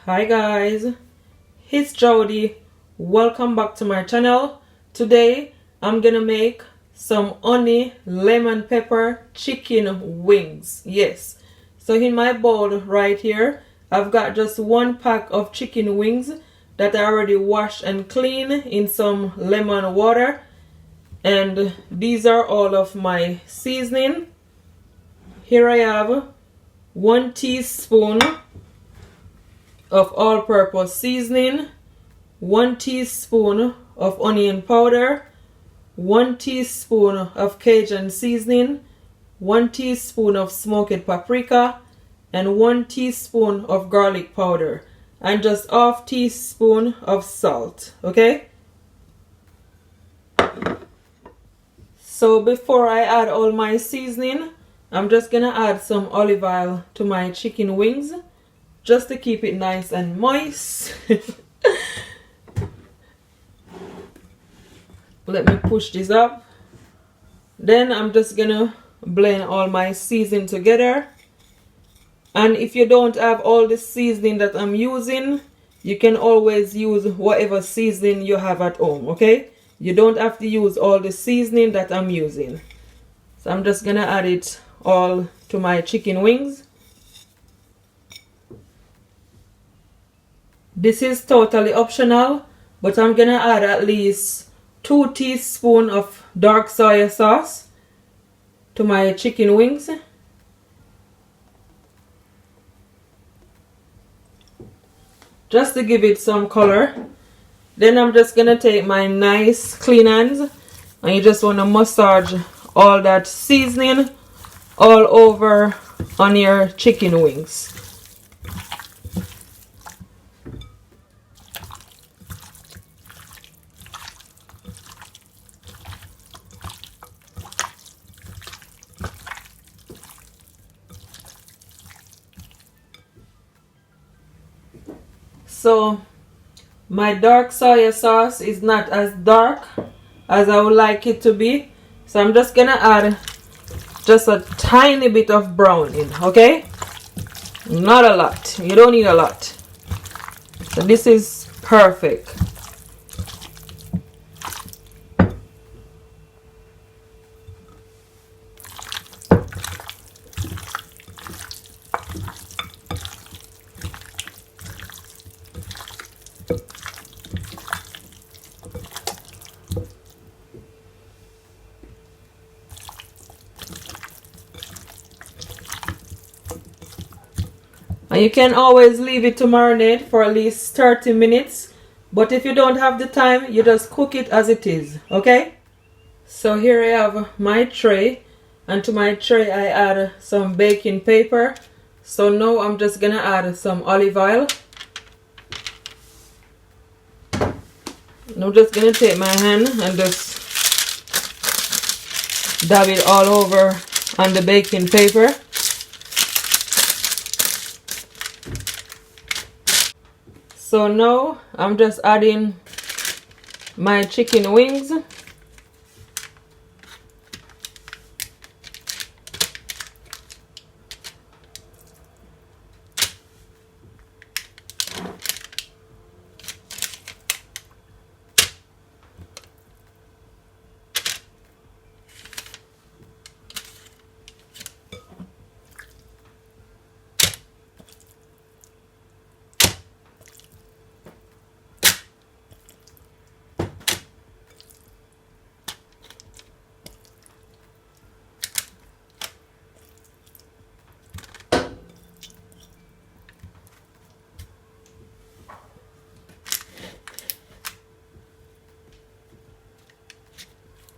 Hi guys, it's Jody. Welcome back to my channel. Today I'm gonna make some honey lemon pepper chicken wings. Yes, so in my bowl right here I've got just one pack of chicken wings that I already washed and cleaned in some lemon water, and these are all of my seasoning. Here I have 1 teaspoon of all-purpose seasoning, 1 teaspoon of onion powder, 1 teaspoon of Cajun seasoning, 1 teaspoon of smoked paprika, and 1 teaspoon of garlic powder, and just half teaspoon of salt. Okay, so before I add all my seasoning, I'm just gonna add some olive oil to my chicken wings just to keep it nice and moist. Let me push this up. Then I'm just gonna blend all my seasoning together. And if you don't have all the seasoning that I'm using, you can always use whatever seasoning you have at home, okay? You don't have to use all the seasoning that I'm using. So I'm just gonna add it all to my chicken wings. This is totally optional, but I'm gonna add at least 2 teaspoons of dark soya sauce to my chicken wings. Just to give it some color. Then I'm just gonna take my nice clean hands and you just wanna massage all that seasoning all over on your chicken wings. So my dark soya sauce is not as dark as I would like it to be, so I'm just gonna add just a tiny bit of browning, okay? Not a lot. You don't need a lot. So this is perfect. And you can always leave it to marinate for at least 30 minutes. But if you don't have the time, you just cook it as it is, okay? So here I have my tray. And to my tray I add some baking paper. So now I'm just gonna add some olive oil. And I'm just gonna take my hand and just dab it all over on the baking paper. So now I'm just adding my chicken wings.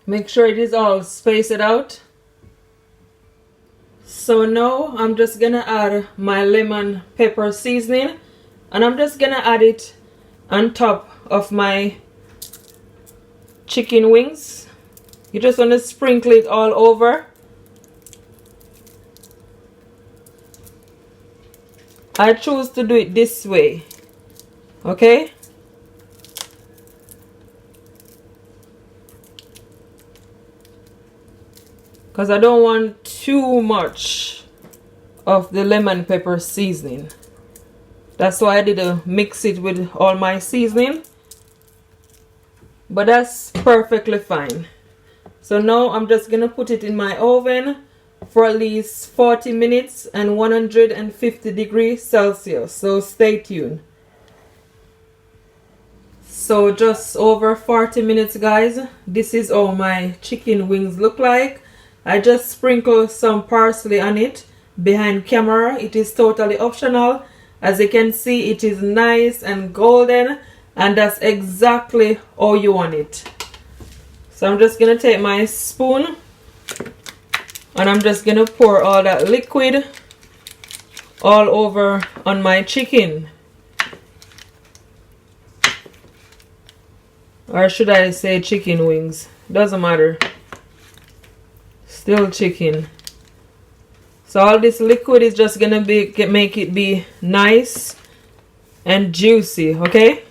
Make sure it is all spaced out. So now I'm just gonna add my lemon pepper seasoning, and I'm just gonna add it on top of my chicken wings. You just want to sprinkle it all over. I choose to do it this way, okay? Because I don't want too much of the lemon pepper seasoning. That's why I didn't mix it with all my seasoning. But that's perfectly fine. So now I'm just gonna put it in my oven for at least 40 minutes and 150 degrees Celsius. So stay tuned. So just over 40 minutes, guys. This is how my chicken wings look like. I just sprinkle some parsley on it behind camera. It is totally optional. As you can see, it is nice and golden, and that's exactly how you want it. So I'm just gonna take my spoon and I'm just gonna pour all that liquid all over on my chicken. Or should I say chicken wings? Doesn't matter. Still chicken. So all this liquid is just gonna make it be nice and juicy, okay?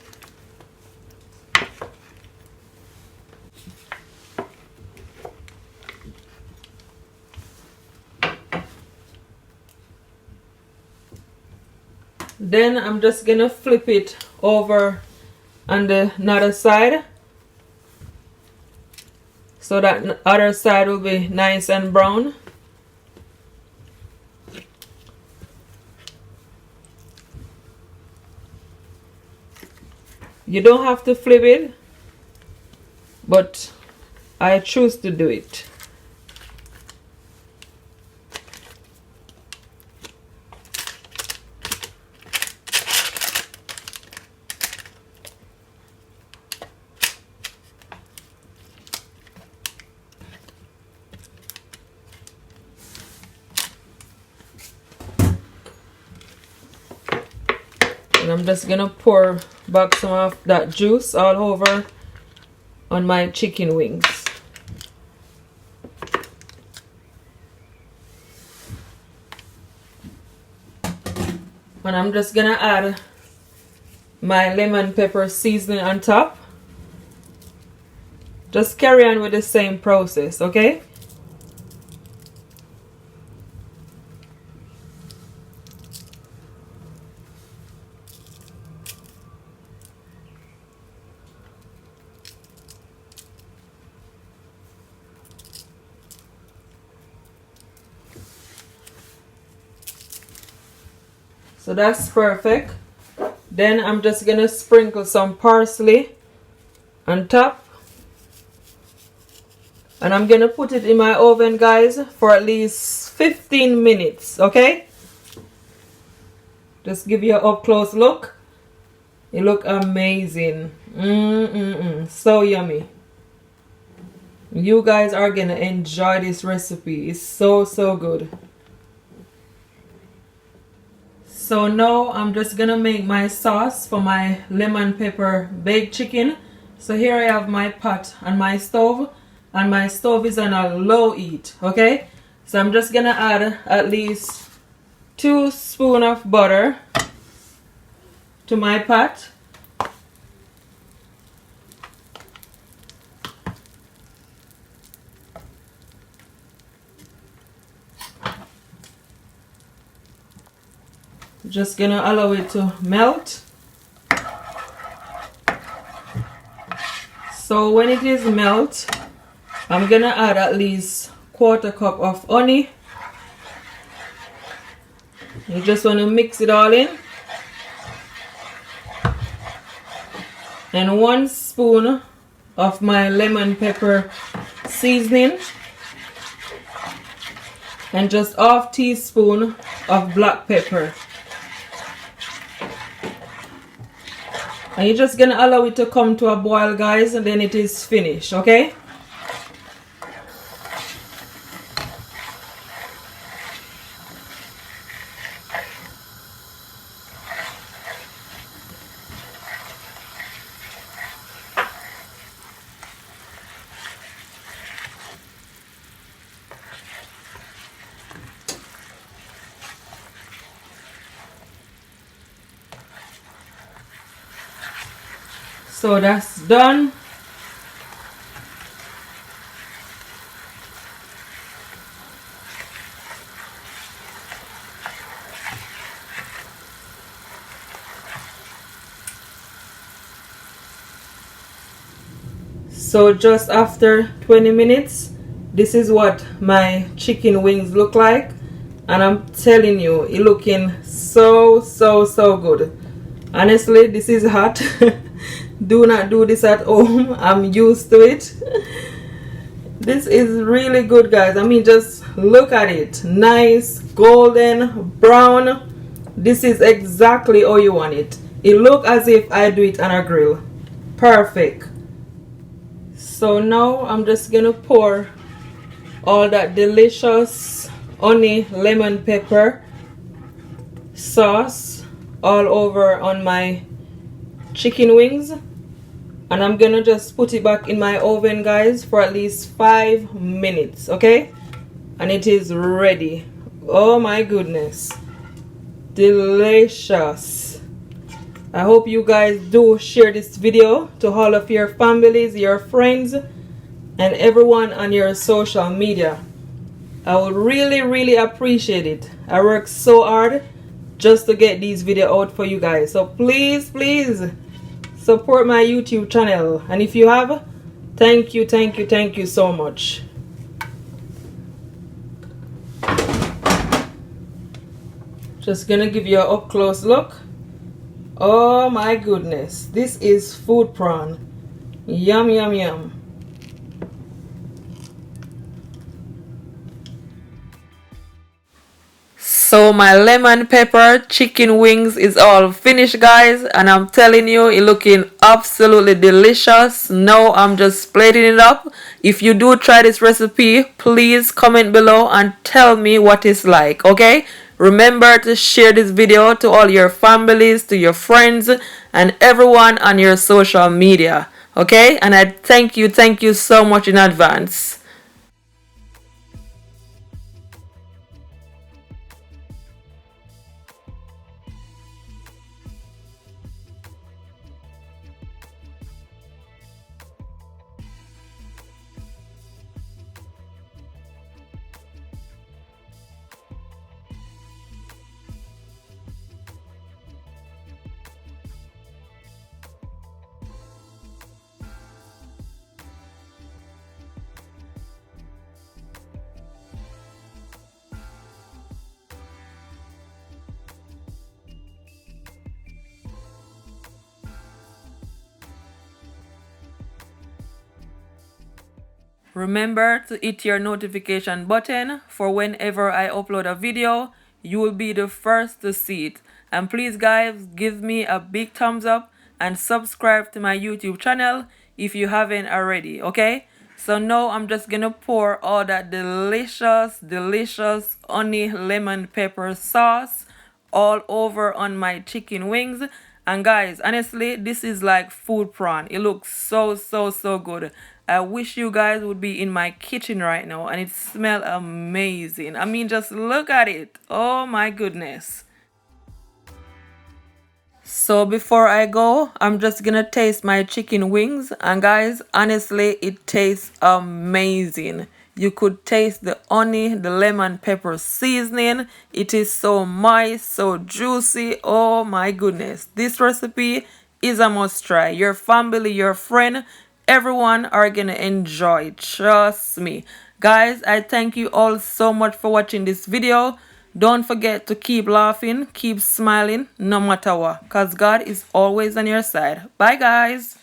Then I'm just gonna flip it over on the other side, so that other side will be nice and brown. You don't have to flip it, but I choose to do it. And I'm just gonna pour back some of that juice all over on my chicken wings. And I'm just gonna add my lemon pepper seasoning on top. Just carry on with the same process, okay? So that's perfect. Then I'm just gonna sprinkle some parsley on top. And I'm gonna put it in my oven, guys, for at least 15 minutes, okay? Just give you an up close look. It look amazing. So yummy. You guys are gonna enjoy this recipe. It's so good. So now I'm just gonna make my sauce for my lemon pepper baked chicken. So here I have my pot on my stove, and my stove is on a low heat, okay? So I'm just gonna add at least 2 spoons of butter to my pot. Just gonna allow it to melt. So when it is melt, I'm gonna add at least 1/4 cup of honey. You just want to mix it all in. And 1 spoon of my lemon pepper seasoning. And just 1/2 teaspoon of black pepper. And you're just gonna allow it to come to a boil, guys, and then it is finished, okay? So that's done. So just after 20 minutes, this is what my chicken wings look like, and I'm telling you, it looking so good. Honestly, this is hot. Do not do this at home. I'm used to it. This is really good, guys. I mean, just look at it. Nice golden brown. This is exactly how you want it. It look as if I do it on a grill. Perfect. So now I'm just gonna pour all that delicious honey lemon pepper sauce all over on my chicken wings, and I'm gonna just put it back in my oven, guys, for at least 5 minutes. Okay, and it is ready. Oh my goodness, delicious. I hope you guys do share this video to all of your families, your friends, and everyone on your social media. I would really appreciate it. I work so hard just to get these videos out for you guys. So please support my YouTube channel. And if you have, thank you so much. Just gonna give you an up close look. Oh my goodness, this is food prawn. Yum. So my lemon pepper chicken wings is all finished, guys, and I'm telling you, it looking absolutely delicious. Now I'm just plating it up. If you do try this recipe, please comment below and tell me what it's like. Okay, remember to share this video to all your families, to your friends, and everyone on your social media. Okay, and I thank you so much in advance. Remember to hit your notification button for whenever I upload a video, you will be the first to see it. And please guys, give me a big thumbs up and subscribe to my YouTube channel if you haven't already, okay? So now I'm just gonna pour all that delicious honey lemon pepper sauce all over on my chicken wings. And guys, honestly, this is like food prawn. It looks so good. I wish you guys would be in my kitchen right now, and it smells amazing. I mean, just look at it. Oh my goodness. So before I go, I'm just gonna taste my chicken wings, and guys, honestly, it tastes amazing. You could taste the honey, the lemon pepper seasoning. It is so moist, so juicy. Oh my goodness, this recipe is a must try. Your family, your friend, everyone are gonna enjoy it. Trust me. Guys, I thank you all so much for watching this video. Don't forget to keep laughing, keep smiling, no matter what, because God is always on your side. Bye, guys.